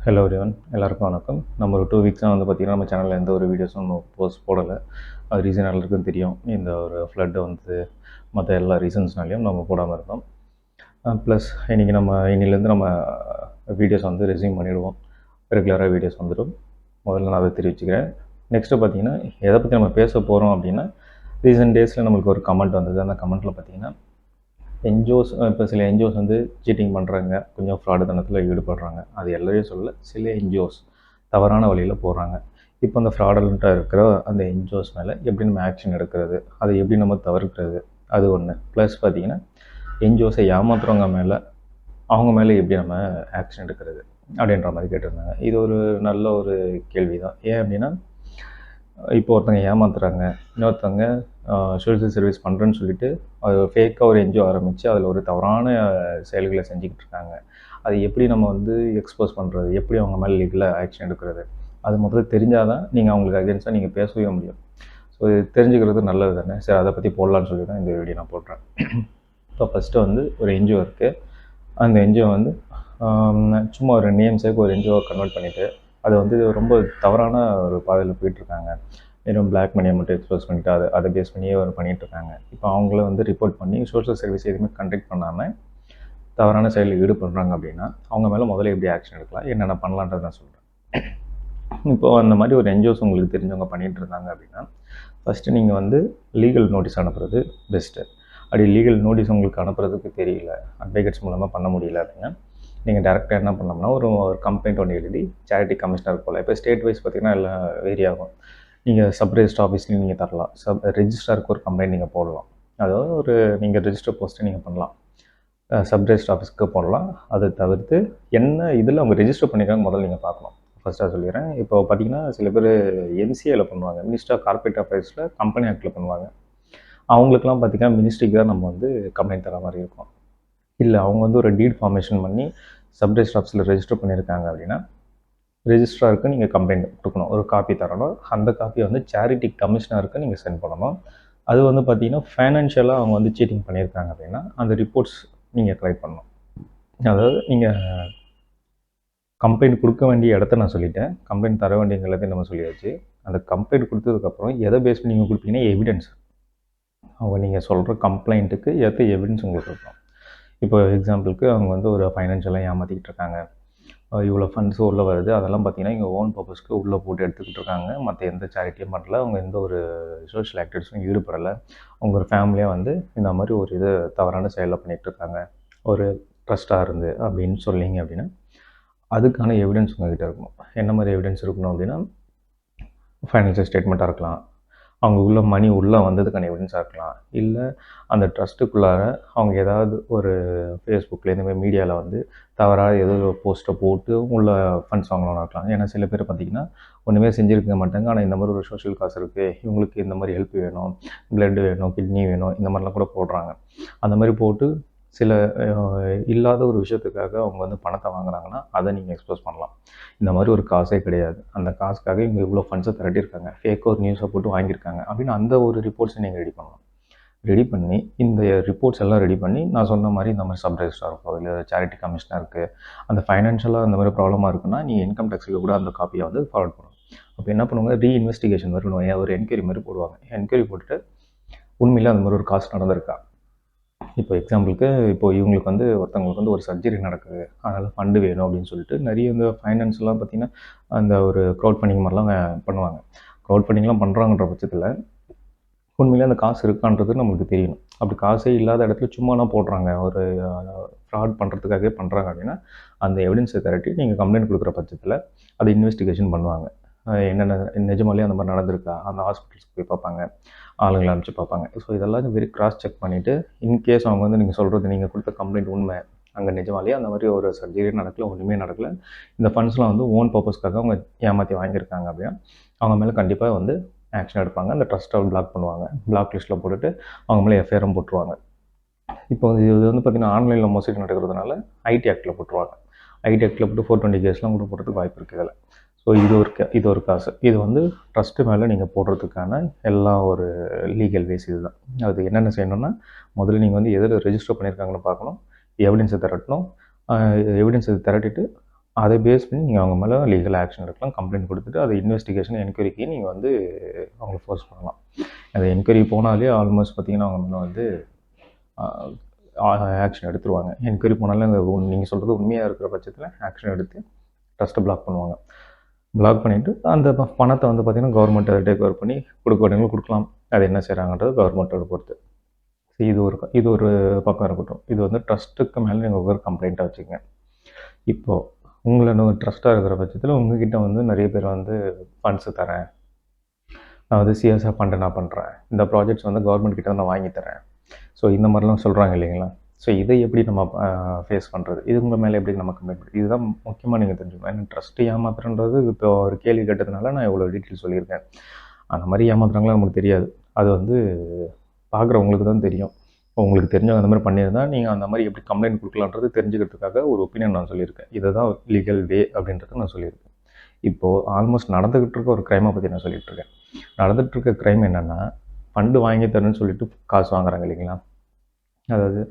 Hello everyone, எல்லாருக்கும் வணக்கம். நம்ம ஒரு 2 வீக்ஸாக வந்து பார்த்திங்கன்னா நம்ம சேனலில் எந்த ஒரு வீடியோஸும் நம்ம போஸ்ட் போடலை. அது ரீசன் எல்லாருக்கும் தெரியும். இந்த ஒரு ஃப்ளட்டு வந்து மற்ற எல்லா ரீசன்ஸ்னாலையும் நம்ம போடாமல் இருந்தோம். ப்ளஸ் இன்னிலேருந்து நம்ம வீடியோஸ் வந்து ரெஸ்யூம் பண்ணிவிடுவோம். ரெகுலராக வீடியோஸ் வந்துடும். முதல்ல நான் அதை தெரிவிச்சுக்கிறேன். நெக்ஸ்ட்டு பார்த்திங்கன்னா எதை பற்றி நம்ம பேச போகிறோம் அப்படின்னா, ரீசன்ட் டேஸில் நம்மளுக்கு ஒரு கமெண்ட் வந்தது. அந்த கமெண்ட்டில் பார்த்திங்கன்னா என்ஜிஓஸ் இப்போ சில என்ஜிஓஸ் வந்து சீட்டிங் பண்ணுறாங்க, கொஞ்சம் ஃப்ராடுத்தனத்தில் ஈடுபடுறாங்க. அது எல்லாரையும் சொல்லல, சில என்ஜிஓஸ் தவறான வழியில் போகிறாங்க. இப்போ அந்த ஃப்ராடலண்ட்டாக இருக்கிற அந்த என்ஜிஓஸ் மேலே எப்படி நம்ம ஆக்ஷன் எடுக்கிறது, அதை எப்படி நம்ம தவிர்க்கிறது, அது ஒன்று. ப்ளஸ் பார்த்திங்கன்னா என்ஜிஓஸை ஏமாத்துறவங்க மேலே அவங்க மேலே எப்படி நம்ம ஆக்ஷன் எடுக்கிறது அப்படின்ற மாதிரி கேட்டிருந்தாங்க. இது ஒரு நல்ல ஒரு கேள்வி தான். ஏன் அப்படின்னா, இப்போ ஒருத்தங்க ஏமாத்துறாங்க, இன்னொருத்தவங்க சோஷியல் சர்வீஸ் பண்ணுறேன்னு சொல்லிட்டு அது ஃபேக்காக ஒரு என்ஜிஓ ஆரம்பித்து அதில் ஒரு தவறான செயல்களை செஞ்சுக்கிட்டு இருக்காங்க. அது எப்படி நம்ம வந்து எக்ஸ்போஸ் பண்ணுறது, எப்படி அவங்க மேலே லீகலாக ஆக்ஷன் எடுக்கிறது, அது முதல்ல தெரிஞ்சால் தான் நீங்கள் அவங்களுக்கு அகேன்ஸ்டாக நீங்கள் பேசவே முடியும். ஸோ இது தெரிஞ்சுக்கிறது நல்லது தானே. சரி, அதை பற்றி போடலான்னு சொல்லி தான் இந்த வீடியோ நான் போடுறேன். இப்போ ஃபஸ்ட்டு வந்து ஒரு என்ஜிஓ இருக்குது. அந்த என்ஜிஓ வந்து சும்மா ஒரு நேம் சேக்கு ஒரு என்ஜிஓ கன்வெர்ட் பண்ணிவிட்டு அது வந்து ரொம்ப தவறான ஒரு பாதையில் போயிட்டுருக்காங்க. வெறும் பிளாக் மணியை மட்டும் எக்ஸ்போஸ் பண்ணிவிட்டு அதை பேஸ் பண்ணியே பண்ணிகிட்ருக்காங்க. இப்போ அவங்கள வந்து ரிப்போர்ட் பண்ணி சோஷியல் சர்வீஸ் எதுவுமே கண்டக்ட் பண்ணாமல் தவறான செயலில் ஈடுபடுறாங்க அப்படின்னா அவங்க மேலே முதல்ல எப்படி ஆக்ஷன் எடுக்கலாம், என்னென்ன பண்ணலான்றது நான் சொல்கிறேன். இப்போது அந்த மாதிரி ஒரு என்ஜிஓஸ் உங்களுக்கு தெரிஞ்சவங்க பண்ணிகிட்டு இருந்தாங்க அப்படின்னா, ஃபஸ்ட்டு நீங்கள் வந்து லீகல் நோட்டீஸ் அனுப்புறது பெஸ்ட்டு. அப்படி லீகல் நோட்டீஸ் உங்களுக்கு அனுப்புறதுக்கு தெரியல, அட்வொகேட்ஸ் மூலமாக பண்ண முடியல அப்படின்னா, நீங்கள் டேரெக்டாக என்ன பண்ணலாம்னா ஒரு கம்ப்ளைண்ட் ஒன்று எழுதி சேரிட்டி கமிஷனர் போல். இப்போ ஸ்டேட் வைஸ் பார்த்திங்கன்னா எல்லாம் வேரி ஆகும். நீங்கள் சப் ரெஜிஸ்டர் ஆஃபீஸ்லேயும் நீங்கள் தரலாம். ரெஜிஸ்ட்ராருக்கு ஒரு கம்ப்ளைண்ட் நீங்கள் போடலாம். அதாவது ஒரு நீங்கள் ரெஜிஸ்டர் போஸ்ட்டு நீங்கள் பண்ணலாம், சப் ரெஜிஸ்டர் ஆஃபீஸ்க்கு போடலாம். அதை தவிர்த்து என்ன இதில் அவங்க ரெஜிஸ்டர் பண்ணியிருக்காங்க முதல்ல நீங்கள் பார்க்கணும். ஃபஸ்ட்டாக சொல்லிடுறேன். இப்போ பார்த்திங்கன்னா சில பேர் எம்சிஏல பண்ணுவாங்க, மினிஸ்டர் ஆஃப் கார்ப்பரேட் அஃபேர்ஸில் கம்பெனி ஆக்டில் பண்ணுவாங்க. அவங்களுக்குலாம் பார்த்திங்கன்னா மினிஸ்ட்ரிக்கு தான் நம்ம வந்து கம்ப்ளைண்ட் தர மாதிரி இருக்கும். இல்லை அவங்க வந்து ஒரு டீட் ஃபார்மேஷன் பண்ணி சப் ரெஜிஸ்டர் ஆஃபீஸில் ரெஜிஸ்டர் பண்ணியிருக்காங்க அப்படின்னா ரெஜிஸ்ட்ராருக்கு நீங்கள் கம்ப்ளைண்ட் கொடுக்கணும், ஒரு காப்பி தரணும். அந்த காப்பியை வந்து சேரிட்டி கமிஷனருக்கு நீங்கள் சென்ட் பண்ணணும். அது வந்து பார்த்திங்கன்னா ஃபைனான்ஷியலாக அவங்க வந்து சீட்டிங் பண்ணியிருக்காங்க அப்படின்னா அந்த ரிப்போர்ட்ஸ் நீங்கள் கலெக்ட் பண்ணணும். அதாவது நீங்கள் கம்ப்ளைண்ட் கொடுக்க வேண்டிய இடத்த நான் சொல்லிட்டேன், கம்ப்ளைண்ட் தர வேண்டிய எல்லாத்தையும் நம்ம சொல்லியாச்சு. அந்த கம்ப்ளைண்ட் கொடுத்ததுக்கப்புறம் எதை பேஸ் பண்ணி நீங்கள் கொடுப்பீங்கன்னா எவிடன்ஸ். அவங்க நீங்கள் சொல்கிற கம்ப்ளைண்ட்டுக்கு ஏற்ற எவிடன்ஸ் உங்களுக்கு இருக்கும். இப்போ எக்ஸாம்பிளுக்கு அவங்க வந்து ஒரு ஃபைனான்ஷியலாக ஏமாற்றிக்கிட்டு இருக்காங்க, இவ்வளோ ஃபண்ட்ஸ் உள்ளே வருது, அதெல்லாம் பார்த்திங்கன்னா இங்கே ஓன் பர்பஸ்க்கு உள்ளே போட்டு எடுத்துக்கிட்டு இருக்காங்க, மற்ற எந்த சேரிட்டியும் பண்ணல, அவங்க எந்த ஒரு சோஷியல் ஆக்டிவிட்டிஸும் ஈடுபடலை, அவங்க ஒரு ஃபேமிலியாக வந்து இந்த மாதிரி ஒரு இது தவறான செயலில் பண்ணிகிட்ருக்காங்க ஒரு ட்ரஸ்ட்டாக இருந்து அப்படின்னு சொல்லிங்க அப்படின்னா அதுக்கான எவிடன்ஸ் உங்கள்கிட்ட இருக்கணும். என்ன மாதிரி எவிடன்ஸ் இருக்கணும் அப்படின்னா, ஃபைனான்ஷியல் ஸ்டேட்மெண்ட்டாக இருக்கலாம், அவங்க உள்ள மணி உள்ளே வந்ததுக்கான எவிடன்ஸாக இருக்கலாம், இல்லை அந்த ட்ரஸ்ட்டுக்குள்ளார அவங்க ஏதாவது ஒரு ஃபேஸ்புக்கில் இந்தமாதிரி மீடியாவில் வந்து தவறாக ஏதோ ஒரு போஸ்ட்டை போட்டு உள்ள ஃபண்ட்ஸ் வாங்கலாம்னு இருக்கலாம். ஏன்னா சில பேர் பார்த்திங்கன்னா ஒன்றுமே செஞ்சுருக்க மாட்டாங்க, ஆனால் இந்த மாதிரி ஒரு சோஷியல் காசு இருக்குது, இவங்களுக்கு இந்த மாதிரி ஹெல்ப் வேணும், பிளட் வேணும், கிட்னி வேணும், இந்த மாதிரிலாம் கூட போடுறாங்க. அந்த மாதிரி போட்டு சில இல்லாத ஒரு விஷயத்துக்காக அவங்க வந்து பணத்தை வாங்குறாங்கன்னா அதை நீங்கள் எக்ஸ்போஸ் பண்ணலாம். இந்த மாதிரி ஒரு காசே கிடையாது, அந்த காசுக்காக இவங்க இவ்வளோ ஃபண்ட்ஸை திரட்டியிருக்காங்க, ஃபேக்காக ஒரு நியூஸை போட்டு வாங்கியிருக்காங்க அப்படின்னு அந்த ஒரு ரிப்போர்ட்ஸை நீங்கள் ரெடி பண்ணலாம். ரெடி பண்ணி இந்த ரிப்போர்ட்ஸ் எல்லாம் ரெடி பண்ணி நான் சொன்ன மாதிரி இந்த மாதிரி சப் ரெஜிஸ்ட்ரார் இருக்கோ இல்லை சேரிட்டி கமிஷனருக்கு அந்த ஃபைனான்ஷியலாக அந்த மாதிரி ப்ராப்ளமாக இருக்குன்னா நீங்கள் இன்கம் டேக்ஸுக்கு கூட அந்த காப்பியை வந்து ஃபார்வர்ட் பண்ணணும். அப்போ என்ன பண்ணுவாங்க, ரீஇன்வெஸ்டிகேஷன் மாதிரி பண்ணுவாங்க, ஒரு என்கொயரி மாதிரி போடுவாங்க. என்கொயரி போட்டுட்டு உண்மையிலே அந்த மாதிரி ஒரு காசு நடந்திருக்கா. இப்போ எக்ஸாம்பிளுக்கு இப்போ இவங்களுக்கு வந்து ஒருத்தவங்களுக்கு வந்து ஒரு சர்ஜரி நடக்குது, அதனால் ஃபண்டு வேணும் அப்படின்னு சொல்லிட்டு நிறைய இந்த ஃபைனான்ஸ்லாம் பார்த்திங்கன்னா அந்த ஒரு க்ரௌட் ஃபண்டிங் மாதிரிலாம் பண்ணுவாங்க. க்ரௌட் ஃபண்டிங்லாம் பண்ணுறாங்கன்ற பட்சத்தில் உண்மையிலே அந்த காசு இருக்கான்றது நம்மளுக்கு தெரியணும். அப்படி காசே இல்லாத இடத்துல சும்மாலாம் போடுறாங்க, ஒரு ஃப்ராட் பண்ணுறதுக்காகவே பண்ணுறாங்க அப்படின்னா அந்த எவிடன்ஸை திரட்டி நீங்கள் கம்ப்ளைண்ட் கொடுக்குற பட்சத்தில் அதை இன்வெஸ்டிகேஷன் பண்ணுவாங்க. என்னென்ன நிஜமாலே அந்த மாதிரி நடந்திருக்கா, அந்த ஹாஸ்பிட்டல்ஸ்க்கு போய் பார்ப்பாங்க, ஆளுங்களை அனுப்பிச்சு பார்ப்பாங்க. ஸோ இதெல்லாம் வெரி கிராஸ் செக் பண்ணிவிட்டு இன்கேஸ் அவங்க வந்து நீங்கள் சொல்கிறது நீங்கள் கொடுத்த கம்ப்ளைண்ட் உண்மை, அங்கே நிஜமாலேயே அந்த மாதிரி ஒரு சர்ஜரி நடக்கல, ஒன்றுமே நடக்கலை, இந்த ஃபண்ட்ஸ்லாம் வந்து ஓன் பர்பஸ்க்காக அவங்க ஏமாற்றி வாங்கியிருக்காங்க அப்படின்னா அவங்க மேலே கண்டிப்பாக வந்து ஆக்ஷன் எடுப்பாங்க. அந்த ட்ரஸ்ட்டை பிளாக் பண்ணுவாங்க, பிளாக் லிஸ்ட்டில் போட்டுட்டு அவங்க மேலே எஃப்ஐஆரும் போட்டுருவாங்க. இப்போ இது வந்து பார்த்திங்கன்னா ஆன்லைனில் மோசடி நடக்கிறதுனால ஐடி ஆக்டில் போட்டுருவாங்க. ஐடி ஆக்டில் போட்டு 420 கேஸ்லாம் கூட போடுறதுக்கு வாய்ப்பு இருக்குது இதில். ஸோ இது ஒரு காசு. இது வந்து ட்ரஸ்ட்டு மேலே நீங்கள் போடுறதுக்கான எல்லா ஒரு லீகல் வேஸ் இது தான். அது என்னென்ன செய்யணும்னா, முதல்ல நீங்கள் வந்து எதில் ரெஜிஸ்டர் பண்ணியிருக்காங்கன்னு பார்க்கணும், எவிடன்ஸை திரட்டணும். எவிடன்ஸை திரட்டிட்டு அதை பேஸ் பண்ணி நீங்கள் அவங்க மேலே லீகல் ஆக்ஷன் எடுக்கலாம், கம்ப்ளைண்ட் கொடுத்துட்டு அதை இன்வெஸ்டிகேஷன் என்கொயரிக்கு நீங்கள் வந்து அவங்கள ஃபோர்ஸ் பண்ணலாம். அது என்கொயரி போனாலே ஆல்மோஸ்ட் பார்த்தீங்கன்னா அவங்க மேலே வந்து ஆக்ஷன் எடுத்துருவாங்க. என்கொயரி போனாலும் அந்த நீங்கள் சொல்கிறது உண்மையாக இருக்கிற பட்சத்தில் ஆக்ஷன் எடுத்து ட்ரஸ்ட்டை பிளாக் பண்ணுவாங்க. பிளாக் பண்ணிவிட்டு அந்த பணத்தை வந்து பார்த்திங்கன்னா கவர்மெண்ட் டேக் ஓவர் பண்ணி கொடுக்க வேண்டியவங்க கொடுக்கலாம். அது என்ன செய்கிறாங்கன்றது கவர்மெண்ட்டோட பொறுத்து. இது ஒரு பக்கம் இருக்கட்டும். இது வந்து ட்ரஸ்ட்டுக்கு மேலே நீங்கள் ஒரு கம்ப்ளைண்ட்டாக வச்சுக்கங்க. இப்போது உங்களை ட்ரஸ்ட்டாக இருக்கிற பட்சத்தில் உங்ககிட்ட வந்து நிறைய பேர் வந்து ஃபண்ட்ஸு தரேன், நான் வந்து சிஎஸ்ஆர் ஃபண்டு நான் பண்ணுறேன், இந்த ப்ராஜெக்ட்ஸ் வந்து கவர்மெண்ட் கிட்ட நான் வாங்கி தரேன், ஸோ இந்த மாதிரிலாம் சொல்கிறாங்க இல்லைங்களா? ஸோ இதை எப்படி நம்ம ஃபேஸ் பண்ணுறது, இது உங்கள் மேலே எப்படி நம்ம கம்ப்ளைண்ட் பண்ணுறது, இதுதான் முக்கியமாக நீங்கள் தெரிஞ்சுக்கணும். ஏன்னா ட்ரஸ்ட்டு ஏமாத்துறன்றது இப்போ ஒரு கேள்வி கேட்டதுனால நான் இவ்வளோ டீட்டெயில் சொல்லியிருக்கேன். அந்த மாதிரி ஏமாத்துறாங்களா நமக்கு தெரியாது. அது வந்து பார்க்குறவங்களுக்கு தான் தெரியும். உங்களுக்கு தெரிஞ்சவங்க அந்த மாதிரி பண்ணியிருந்தா நீங்கள் அந்த மாதிரி எப்படி கம்ப்ளைண்ட் கொடுக்கலான்றது தெரிஞ்சுக்கிறதுக்காக ஒரு ஒப்பீனியன் நான் சொல்லியிருக்கேன். இதை தான் லீகல் வே அப்படின்றத நான் சொல்லியிருக்கேன். இப்போது ஆல்மோஸ்ட் நடந்துக்கிட்டு இருக்க ஒரு க்ரைமை பற்றி நான் சொல்லிகிட்டு இருக்கேன். நடந்துகிட்டு இருக்க க்ரைம் என்னென்னா, ஃபண்டு வாங்கி தரேன்னு சொல்லிட்டு காசு வாங்குறாங்க இல்லைங்களா? அதாவது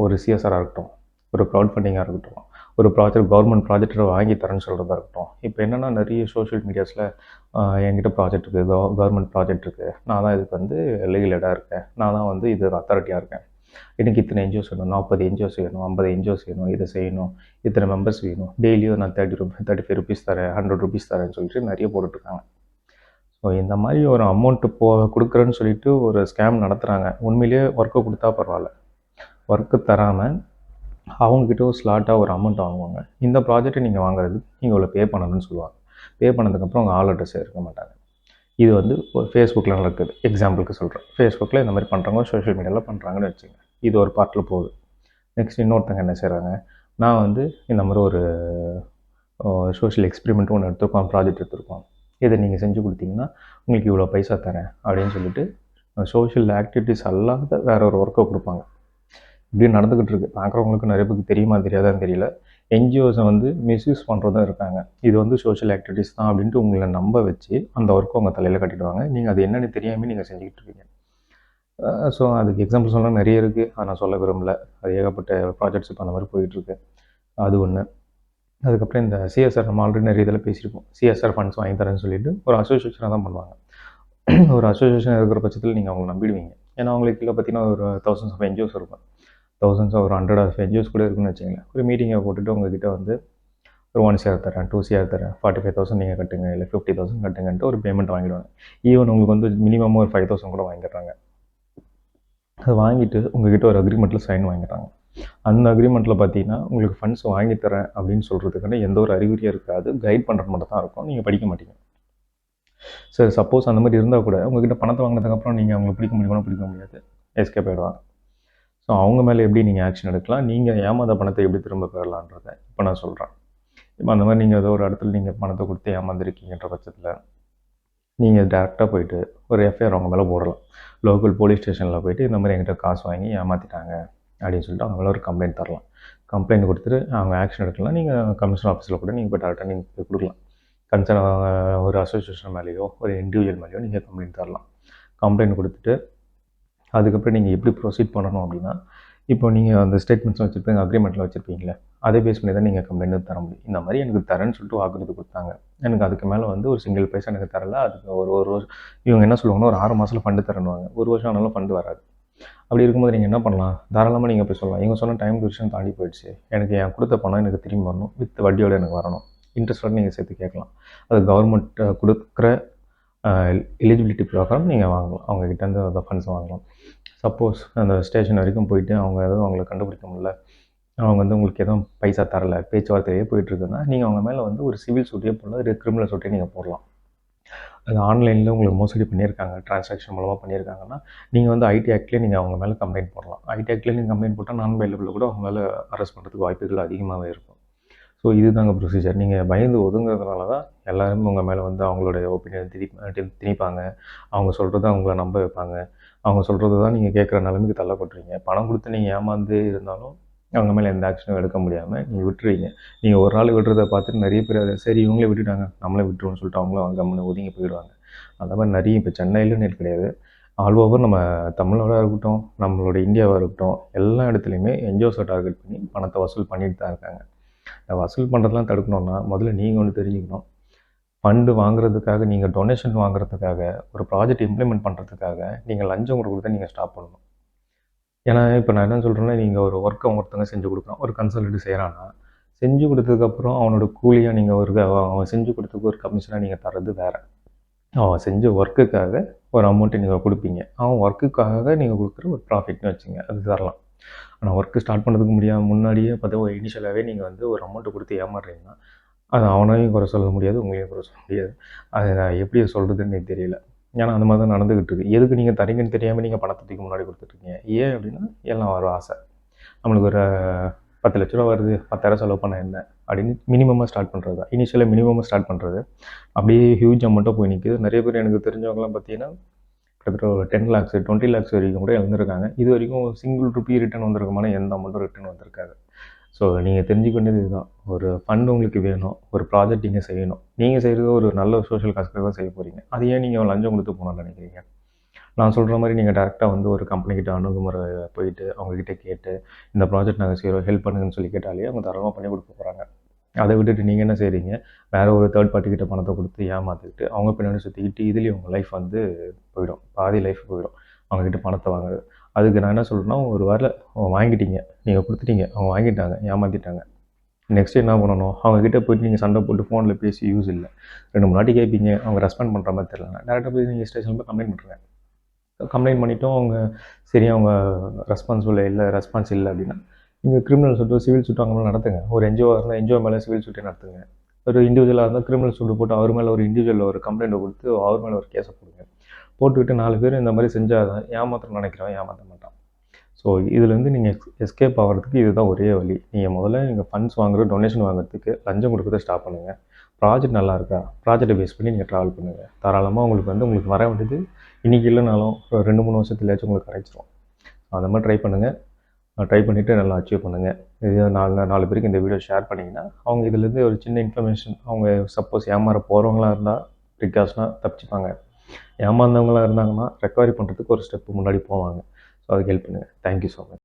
ஒரு சிஎஸ்ஆராக இருக்கட்டும், ஒரு க்ரௌட் ஃபண்டிங்காக இருக்கட்டும், ஒரு கவர்மெண்ட் ப்ராஜெக்டை வாங்கி தரேன்னு சொல்கிறதா இருக்கட்டும். இப்போ என்னென்னா நிறைய சோஷியல் மீடியாஸில் என்கிட்ட ப்ராஜெக்ட் இருக்குது, கவர்மெண்ட் ப்ராஜெக்ட் இருக்குது, நான் தான் இதுக்கு வந்து லீகல் ஹெடாக இருக்கேன், நான் தான் வந்து இது அத்தாரிட்டியாக இருக்கேன், எனக்கு இத்தனை என்ஜிஓஸ் வேணும், 40 என்ஜிஓஸ் வேணும், 50 என்ஜிஓஸ் வேணும், இதை செய்யணும், இத்தனை மெம்பர்ஸ் வேணும், டெய்லியும் நான் 35 ருபீஸ் தரேன், 100 ருபீஸ் தரேன்னு சொல்லிட்டு நிறைய போட்டுட்ருக்காங்க. ஸோ இந்த மாதிரி ஒரு அமௌண்ட்டு கொடுக்குறேன்னு சொல்லிட்டு ஒரு ஸ்கேம் நடத்துகிறாங்க. உண்மையிலேயே ஒர்க்கை கொடுத்தா பரவாயில்ல, ஒர்க்கு தராமல் அவங்கக்கிட்ட ஒரு ஸ்லாட்டாக ஒரு அமௌண்ட் வாங்குவாங்க. இந்த ப்ராஜெக்ட்டை நீங்கள் வாங்குறது நீங்கள் இவ்வளோ பே பண்ணணும்னு சொல்லுவாங்க. பே பண்ணதுக்கப்புறம் அவங்க ஆல் அட்ரஸ் இருக்க மாட்டாங்க. இது வந்து ஒரு ஃபேஸ்புக்கில் நடக்குது. எக்ஸாம்பிளுக்கு சொல்கிறேன். ஃபேஸ்புக்கில் இந்த மாதிரி பண்ணுறவங்க சோஷியல் மீடியாவில் பண்ணுறாங்கன்னு வச்சுங்க. இது ஒரு பார்ட்டில் போகுது. நெக்ஸ்ட் இன்னொருத்தங்க என்ன செய்கிறாங்க, நான் வந்து இந்த மாதிரி ஒரு சோஷியல் எக்ஸ்பெரிமெண்ட் ஒன்று எடுத்துருக்கோம், ப்ராஜெக்ட் எடுத்துருக்கோம், இதை நீங்கள் செஞ்சு கொடுத்தீங்கன்னா உங்களுக்கு இவ்வளோ பைசா தரேன் அப்படின்னு சொல்லிட்டு சோஷியல் ஆக்டிவிட்டீஸ் அல்லாத வேற ஒரு ஒர்க்கை கொடுப்பாங்க. இப்படி நடந்துக்கிட்டு இருக்குது. பார்க்குறவங்களுக்கு நிறைய பேருக்கு தெரியுமா தெரியாதான்னு தெரியல. என்ஜிஓஸை வந்து மிஸ்யூஸ் பண்ணுறதும் இருக்காங்க. இது வந்து சோஷியல் ஆக்டிவிட்டீஸ் தான் அப்படின்ட்டு உங்களை நம்ப வச்சு அந்த ஒர்க்கை உங்கள் தலையில் கட்டிடுவாங்க. நீங்கள் அது என்னென்னு தெரியாமல் நீங்கள் செஞ்சுக்கிட்டு இருக்கீங்க. ஸோ அதுக்கு எக்ஸாம்பிள் சொன்னால் நிறைய இருக்குது, அதை நான் சொல்ல விரும்பல. அது ஏகப்பட்ட ப்ராஜெக்ட்ஸ் இப்போ அந்த மாதிரி போயிட்டுருக்கு. அது ஒன்று. அதுக்கப்புறம் இந்த சிஎஸ்ஆர் நம்ம ஆல்ரெடி நிறைய இதில் பேசியிருப்போம். சிஎஸ்ஆர் ஃபண்ட்ஸ் வாங்கி தரேன்னு சொல்லிட்டு ஒரு அசோசியேஷனாக தான் பண்ணுவாங்க. ஒரு அசோசியேஷன் இருக்கிற பட்சத்தில் நீங்கள் அவங்களை நம்பிடுவீங்க. ஏன்னா அவங்களுக்கு கீழே பார்த்தீங்கன்னா ஒரு தௌசண்ட்ஸ் ஆஃப் என்ஜிஓஸ் இருக்கும். தௌசண்ட்ஸ் ஒரு 100 ஆஃப் என்ஜிஓஸ் கூட இருக்குன்னு வச்சுங்களேன். ஒரு மீட்டிங்கை போட்டுட்டு உங்ககிட்ட வந்து ஒரு 1 CR தரேன், 2 CR தரேன், 45,000 நீங்கள் கட்டுங்க, இல்லை 50,000 கட்டுங்கன்ட்டு ஒரு பேமெண்ட் வாங்கிடுவாங்க. ஈவன் உங்களுக்கு வந்து மினிமம் ஒரு 5,000 கூட வாங்கிடுறாங்க. அதை வாங்கிட்டு உங்ககிட்ட ஒரு அக்ரிமெண்ட்டில் சைன் வாங்கிடுறாங்க. அந்த அக்ரிமெண்ட்டில் பார்த்தீங்கன்னா உங்களுக்கு ஃபண்ட்ஸ் வாங்கி தரேன் அப்படின்னு சொல்கிறதுக்கான எந்த ஒரு அறிகுறியும் இருக்காது. கைட் பண்ணுறது மட்டும் தான் இருக்கும். நீங்கள் படிக்க மாட்டீங்க. சரி, சப்போஸ் அந்த மாதிரி இருந்தால் கூட உங்ககிட்ட பணத்தை வாங்கினதுக்கப்புறம் நீங்கள் அவங்களை பிடிக்க முடியாது, எஸ்கேப் ஆகிடுவாங்க. ஸோ அவங்க மேலே எப்படி நீங்கள் ஆக்ஷன் எடுக்கலாம், நீங்கள் ஏமாந்த பணத்தை எப்படி திரும்ப பெறலான்றதை இப்போ நான் சொல்கிறேன். இப்போ அந்த மாதிரி நீங்கள் ஏதோ ஒரு இடத்துல நீங்கள் பணத்தை கொடுத்து ஏமாந்துருக்கீங்கன்ற பட்சத்தில் நீங்கள் டேரெக்டாக போயிட்டு ஒரு எஃப்ஐஆர் அவங்க மேலே போடலாம். லோக்கல் போலீஸ் ஸ்டேஷனில் போய்ட்டு இந்த மாதிரி என்கிட்ட காசு வாங்கி ஏமாற்றிட்டாங்க அப்படின்னு சொல்லிட்டு அவங்க மேலே ஒரு கம்ப்ளைண்ட் தரலாம். கம்ப்ளைண்ட் கொடுத்துட்டு அவங்க ஆக்ஷன் எடுக்கலாம். நீங்கள் கமிஷனர் ஆஃபீஸில் கூட நீங்கள் போய் டேரெக்டாக நீங்கள் போய் கொடுக்கலாம். கன்சர்ன் ஒரு அசோசியேஷன் மேலேயோ ஒரு இண்டிவிஜுவல் மேலேயோ நீங்கள் கம்ப்ளைண்ட் தரலாம். கம்ப்ளைண்ட் கொடுத்துட்டு அதுக்கப்புறம் நீங்கள் எப்படி ப்ரொசீட் பண்ணணும் அப்படின்னா, இப்போ நீங்கள் அந்த ஸ்டேட்மெண்ட்ஸ் வச்சுருப்பீங்க, அக்ரிமெண்ட்டில் வச்சுருப்பீங்களே, அதை பேஸ் பண்ணி தான் நீங்கள் கம்ப்ளைண்ட் தர முடியும். இந்த மாதிரி எனக்கு தரேன்னு சொல்லிட்டு வாக்குறுதி கொடுத்தாங்க, எனக்கு அதுக்கு மேலே வந்து ஒரு சிங்கிள் பைசா எனக்கு தரல, அதுக்கு ஒரு வருஷம் இவங்க என்ன சொல்லுவாங்கன்னா ஒரு 6 மாதத்தில் ஃபண்டு தரணுவாங்க. 1 வருஷம் ஆனாலும் ஃபண்டு வராது. அப்படி இருக்கும்போது நீங்கள் என்ன பண்ணலாம், தாராளமாக நீங்கள் போய் சொல்லலாம், இவங்க சொன்ன டைம் டியூரேஷன் தாண்டி போயிடுச்சு, எனக்கு என் கொடுத்த பணம் எனக்கு திரும்பி வரணும், வித் வட்டியோடு எனக்கு வரணும், இன்ட்ரெஸ்ட்டோடு நீங்கள் சேர்த்து கேட்கலாம். அது கவர்மெண்ட் கொடுக்குற எலிஜிபிலிட்டி ப்ரோக்ராம் நீங்கள் வாங்கலாம், அவங்கக்கிட்டேருந்து அந்த ஃபண்ட்ஸ் வாங்கலாம். சப்போஸ் அந்த ஸ்டேஷன் வரைக்கும் போயிட்டு அவங்க எதுவும் அவங்கள கண்டுபிடிக்க முடியல, அவங்க வந்து உங்களுக்கு எதுவும் பைசா தரலை, பேச்சுவார்த்தையே போயிட்டுருக்குன்னா நீங்கள் அவங்க மேலே வந்து ஒரு சிவில் சூட்டையே போடலாம், ஒரு கிரிமினல் சூட்டையே நீங்கள் போடலாம். அது ஆன்லைனில் உங்களுக்கு மோசடி பண்ணியிருக்காங்க, டிரான்சாக்ஷன் மூலமாக பண்ணியிருக்காங்கன்னா நீங்கள் வந்து ஐடி ஆக்ட்லேயே நீங்கள் அவங்க மேலே கம்ப்ளைண்ட் போடலாம். ஐடி ஆக்ட்லேயே நீங்கள் கம்ப்ளைண்ட் போட்டால் நான் பெயிலபிள் கூட அவங்க மேலே அரெஸ்ட் பண்ணுறதுக்கு வாய்ப்புகள் அதிகமாகவே இருக்கும். ஸோ இதுதாங்க ப்ரொசீஜர். நீங்கள் பயந்து ஒதுங்கிறதுனால தான் எல்லாருமே உங்கள் மேலே வந்து அவங்களுடைய ஒப்பீனியன் திணிப்பாங்க, அவங்க சொல்கிறத அவங்கள நம்ப வைப்பாங்க, அவங்க சொல்கிறது தான் நீங்கள் கேட்குற நிலைமைக்கு தள்ளப்படுறீங்க. பணம் கொடுத்து நீங்கள் ஏமாந்து இருந்தாலும் அவங்க மேலே எந்த ஆக்ஷனும் எடுக்க முடியாமல் நீங்கள் விட்டுறீங்க. நீங்கள் ஒரு நாள் விடுறத பார்த்துட்டு நிறைய பேர் அதை சரி இவங்களே விட்டுட்டாங்க நம்மளே விட்டுருவோம்னு சொல்லிட்டு அவங்களும் கம்முன்னு ஒதுங்கி போயிடுவாங்க. அந்த மாதிரி நிறைய இப்போ சென்னையிலுன்னு கிடையாது, ஆல் ஓவர் நம்ம தமிழ்நாடாக இருக்கட்டும், நம்மளோட இந்தியாவாக இருக்கட்டும், எல்லா இடத்துலையுமே என்ஜிஓஸை டார்கெட் பண்ணி பணத்தை வசூல் பண்ணிட்டு தான் இருக்காங்க. இந்த வசூல் பண்ணுறதெல்லாம் தடுக்கணும்னா முதல்ல நீங்கள் ஒன்று தெரிஞ்சுக்கணும். ஃபண்டு வாங்குறதுக்காக, நீங்கள் டொனேஷன் வாங்குறதுக்காக, ஒரு ப்ராஜெக்ட் இம்ப்ளிமெண்ட் பண்ணுறதுக்காக நீங்கள் லஞ்சம் கொடுக்குறத நீங்கள் ஸ்டாப் பண்ணணும். ஏன்னா இப்போ நான் என்ன சொல்கிறேன்னா, நீங்கள் ஒரு ஒர்க்கை ஒருத்தங்க செஞ்சு கொடுக்குறான், ஒரு கன்சல்டன்ட் செய்கிறான்னா, செஞ்சு கொடுத்ததுக்கப்புறம் அவனோட கூலியாக நீங்கள் அவன் செஞ்சு கொடுத்ததுக்கு ஒரு கமிஷனாக நீங்கள் தர்றது வேறு. அவன் செஞ்ச ஒர்க்குக்காக ஒரு அமௌண்ட்டு நீங்கள் கொடுப்பீங்க. அவன் ஒர்க்குக்காக நீங்கள் கொடுக்குற ஒரு ப்ராஃபிட்னு வச்சுங்க, அது தரலாம். ஆனால் ஒர்க்கு ஸ்டார்ட் பண்ணுறதுக்கு முன்னாடியே பார்த்தா ஒரு இனிஷியலாகவே நீங்கள் வந்து ஒரு அமௌண்ட்டு கொடுத்து ஏமாறுறீங்கன்னா, அது அவனையும் குறை சொல்ல முடியாது, உங்களையும் குறை சொல்ல முடியாது. அது நான் எப்படி சொல்கிறதுன்னு எனக்கு தெரியல. ஏன்னா அந்த மாதிரி தான் நடந்துக்கிட்டு இருக்குது. எதுக்கு நீங்கள் தரீங்கன்னு தெரியாமல் நீங்கள் பணத்தை தூக்கி முன்னாடி கொடுத்துட்ருக்கீங்க. ஏன் அப்படின்னா, எல்லாம் ஒரு ஆசை. நம்மளுக்கு ஒரு 10,00,000 வருது, 10,000 செலவு பண்ண என்ன அப்படின்னு மினிமமாக ஸ்டார்ட் பண்ணுறது தான். இனிஷியலாக மினிமமாக ஸ்டார்ட் பண்ணுறது அப்படியே ஹியூஜ் அமௌண்ட்டாக போய் நிற்குது. நிறைய பேர் எனக்கு தெரிஞ்சவங்கலாம் பார்த்தீங்கன்னா, கிட்டத்தட்ட ஒரு 10 lakhs 20 lakhs வரைக்கும் கூட இழந்திருக்காங்க. இது வரைக்கும் சிங்கிள் ருப்பி ரிட்டர்ன் வந்திருக்குமான எந்த அமௌண்ட்டும் ரிட்டர்ன் வந்திருக்காது. ஸோ நீங்கள் தெரிஞ்சுக்க வேண்டியது இதுதான். ஒரு ஃபண்ட் உங்களுக்கு வேணும், ஒரு ப்ராஜெக்ட் நீங்கள் செய்யணும். நீங்கள் செய்கிறது ஒரு நல்ல சோஷியல் காஸ்க்காக தான் செய்ய போகிறீங்க. அது ஏன் நீங்கள் லஞ்சம் கொடுத்து போகணும்னு நினைக்கிறீங்க? நான் சொல்கிற மாதிரி நீங்கள் டேரெக்டாக வந்து ஒரு கம்பெனிக்கிட்ட அணுகுமுறை போயிட்டு அவங்கக்கிட்ட கேட்டு, இந்த ப்ராஜெக்ட் நாங்கள் செய்கிறோம், ஹெல்ப் பண்ணுங்கன்னு சொல்லி கேட்டாலே அவங்க தாராளமாக பண்ணி கொடுக்க போகிறாங்க. அதை விட்டுட்டு நீங்கள் என்ன செய்கிறீங்க, வேறு ஒரு தேர்ட் பார்ட்டிக்கிட்ட பணத்தை கொடுத்து ஏமாற்றிக்கிட்டு அவங்க பின்னாடி சுற்றிக்கிட்டு இதுலேயும் உங்கள் லைஃப் வந்து போயிடும். பாதி லைஃப் போயிடும் அவங்கக்கிட்ட பணத்தை வாங்குறது. அதுக்கு நான் என்ன சொல்கிறேன்னா, ஒரு வேளை வாங்கிட்டீங்க, நீங்கள் கொடுத்துட்டீங்க, அவங்க வாங்கிட்டாங்க, ஏமாற்றிட்டாங்க. நெக்ஸ்ட் என்ன பண்ணணும், அவங்கக்கிட்ட போய்ட்டு நீங்கள் சண்டை போட்டு ஃபோனில் பேசி யூஸ் இல்லை. 2-3 வாட்டி கேட்பீங்க, அவங்க ரெஸ்பாண்ட் பண்ணுற மாதிரி தெரியலனா டேரெக்டாக போய் நீங்கள் ஸ்டேஷனில் போய் கம்ப்ளைண்ட் பண்ணுறேன். கம்ப்ளைண்ட் பண்ணிவிட்டோம், அவங்க சரி அவங்க ரெஸ்பான்ஸ் இல்லை அப்படின்னா, நீங்கள் கிரிமினல் சூட்டோ சிவில் சூட்டோ அங்கே மேலே நடத்துங்க. ஒரு என்ஜிஓவாக இருந்தால் என்ஜிஓ மேலே சிவில் சூட்டே நடத்துங்க. ஒரு இண்டிவிஜுவலாக இருந்தால் கிரிமினல் சூட்டு போட்டு அவர் மேலே ஒரு இண்டிவிஜுவல் ஒரு கம்ப்ளைண்ட்டை கொடுத்து அவர் மேலே ஒரு கேஸை போடுங்க. போட்டுவிட்டு 4 பேர் இந்த மாதிரி செஞ்சால் தான் ஏமாற்ற நினைக்கிறவன் ஏமாற்ற மாட்டான். ஸோ இதுலேருந்து நீங்கள் எஸ்கேப் ஆகிறதுக்கு இதுதான் ஒரே வழி. நீங்கள் ஃபண்ட்ஸ் வாங்குறது, டொனேஷன் வாங்குறதுக்கு லஞ்சம் கொடுக்குறத ஸ்டாப் பண்ணுங்கள். ப்ராஜெக்ட் நல்லா இருக்கா, ப்ராஜெக்டை பேஸ் பண்ணி நீங்கள் ட்ராவல் பண்ணுங்கள். தாராளமாக உங்களுக்கு வர வேண்டியது இன்றைக்கி இல்லைனாலும் ஒரு 2-3 வருஷத்துலையாச்சும் உங்களுக்கு கிடைச்சிரும். அந்த மாதிரி ட்ரை பண்ணுங்கள். ட்ரை பண்ணிவிட்டு நல்லா அச்சீவ் பண்ணுங்கள். இது 4 பேருக்கு இந்த வீடியோ ஷேர் பண்ணிங்கன்னா, அவங்க இதுலேருந்து ஒரு சின்ன இன்ஃபர்மேஷன், அவங்க சப்போஸ் ஏமாற போகிறவங்களா இருந்தால் ப்ரிகாஷனாக தப்பிச்சுப்பாங்க. ஏமாந்தவங்களாக இருந்தாங்கன்னா ரெக்கவரி பண்ணுறதுக்கு ஒரு ஸ்டெப்பு முன்னாடி போவாங்க. ஸோ அதுக்கு ஹெல்ப் பண்ணுங்கள். Thank you so much.